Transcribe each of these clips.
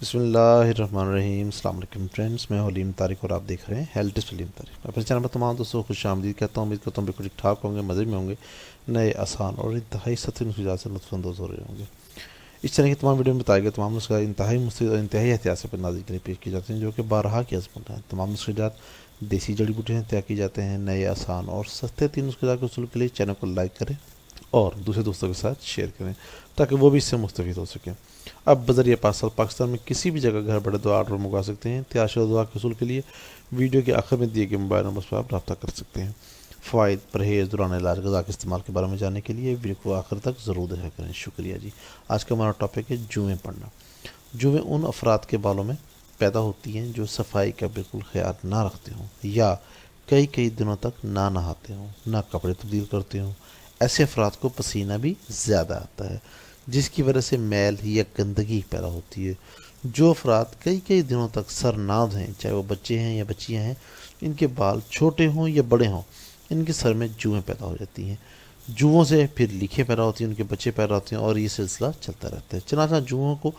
بسم اللہ الرحمن الرحیم. السلام علیکم فرینڈس، میں حلیم طارق اور آپ دیکھ رہے ہیں ہیلتھ ٹپس حلیم طارق. اپنے چینل پر تمام دوستوں کو خوش آمدید کہتا ہوں. امید کرتا ہوں بالکل ٹھیک ٹھاک ہوں گے، مزے میں ہوں گے، نئے آسان اور انتہائی سطحی نسخات سے لطف اندوز ہو رہے ہوں گے. اس طرح کی تمام ویڈیو میں بتائے گئے تمام نسخات انتہائی مفید اور انتہائی احتیاط سے نازل کے لیے پیش کی جاتے ہیں، جو کہ بارہا کی عظمت ہیں. تمام نسخات دیسی جڑی بوٹیاں تیار کی جاتے ہیں. نئے آسان اور سستے تین نسخات کے اصول کے لیے چینل کو لائک کریں اور دوسرے دوستوں کے ساتھ شیئر کریں تاکہ وہ بھی اس سے مستفید ہو سکیں. اب بذریعہ پارسل پاکستان میں کسی بھی جگہ گھر بیٹھے دعا آرڈر منگوا سکتے ہیں. تیار شدہ دعا کے حصول کے لیے ویڈیو کے آخر میں دیے گئے موبائل نمبر پر آپ رابطہ کر سکتے ہیں. فوائد، پرہیز، دوران علاج، غذا کے استعمال کے بارے میں جاننے کے لیے ویڈیو کو آخر تک ضرور دیکھا کریں. شکریہ جی. آج کا ہمارا ٹاپک ہے جوئیں پڑنا. جوئیں ان افراد کے بالوں میں پیدا ہوتی ہیں جو صفائی کا بالکل خیال نہ رکھتے ہوں یا کئی کئی دنوں تک نہ نہاتے ہوں، نہ کپڑے تبدیل کرتے ہوں. ایسے افراد کو پسینہ بھی زیادہ آتا ہے، جس کی وجہ سے میل یا گندگی پیدا ہوتی ہے. جو افراد کئی کئی دنوں تک سر نہ دھویں، چاہے وہ بچے ہیں یا بچیاں ہیں، ان کے بال چھوٹے ہوں یا بڑے ہوں، ان کے سر میں جوئیں پیدا ہو جاتی ہیں. جوؤں سے پھر لیکھیں پیدا ہوتی ہیں، ان کے بچے پیدا ہوتے ہیں اور یہ سلسلہ چلتا رہتا ہے. چنانچہ جوؤں کو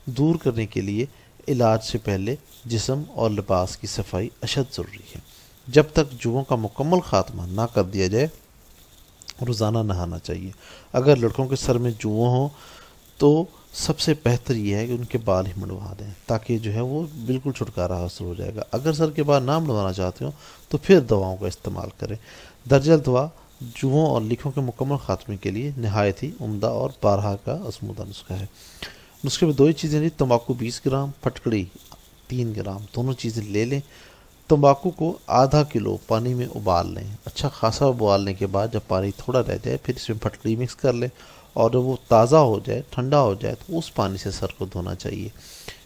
دور کرنے کے لیے علاج سے پہلے جسم اور لباس کی صفائی اشد ضروری ہے. جب تک جوؤں کا مکمل خاتمہ نہ کر دیا جائے روزانہ نہانا چاہیے. اگر لڑکوں کے سر میں جوؤں ہوں تو سب سے بہتر یہ ہے کہ ان کے بال ہی منڈوا دیں تاکہ جو ہے وہ بالکل چھٹکارا حاصل ہو جائے گا. اگر سر کے بال نہ منڈوانا چاہتے ہوں تو پھر دواؤں کا استعمال کریں. درجل دوا جوؤں اور لیکھوں کے مکمل خاتمے کے لیے نہایت ہی عمدہ اور بارہا کا آزمودہ نسخہ ہے. نسخے میں دو ہی چیزیں، تمباکو 20 گرام، پھٹکڑی 3 گرام، دونوں چیزیں لے لیں. تمباکو کو آدھا کلو پانی میں ابال لیں. اچھا خاصا ابالنے کے بعد جب پانی تھوڑا رہ جائے پھر اس میں پھٹکڑی مکس کر لیں اور جب وہ تازہ ہو جائے، ٹھنڈا ہو جائے، تو اس پانی سے سر کو دھونا چاہیے.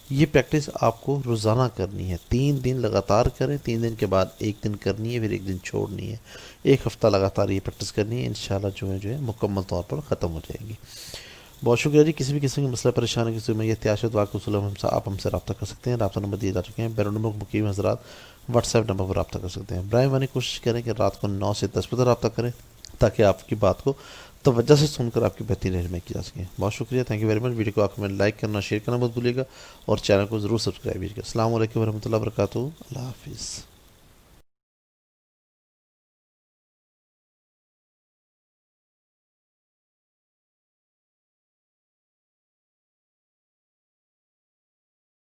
یہ پریکٹس آپ کو روزانہ کرنی ہے. 3 دن لگاتار کریں. 3 دن کے بعد 1 دن کرنی ہے، پھر 1 دن چھوڑنی ہے. 1 ہفتہ لگاتار یہ پریکٹس کرنی ہے. انشاءاللہ جو ہے مکمل طور پر ختم ہو جائے گی. بہت شکریہ جی. کسی بھی قسم کی مسئلہ پریشانی کی صورت میں یہ تیاشت دعا کے اصول آپ ہم سے رابطہ کر سکتے ہیں. رابطہ نمبر دیے جا چکے ہیں. بیرون ملک مقیم حضرات واٹس ایپ نمبر پر رابطہ کر سکتے ہیں. برائے مہربانی کوشش کریں کہ رات کو 9 سے 10 بجے رابطہ کریں تاکہ آپ کی بات کو توجہ سے سن کر آپ کی بہترین رہنمائی کی جا سکے. بہت شکریہ. Thank you very much. Video کو آخر میں لائک کرنا، شیئر کرنا مت بھولیے گا اور چینل کو ضرور سبسکرائب کیجیے گا. السلام علیکم ورحمۃ اللہ وبرکاتہ. اللہ حافظ.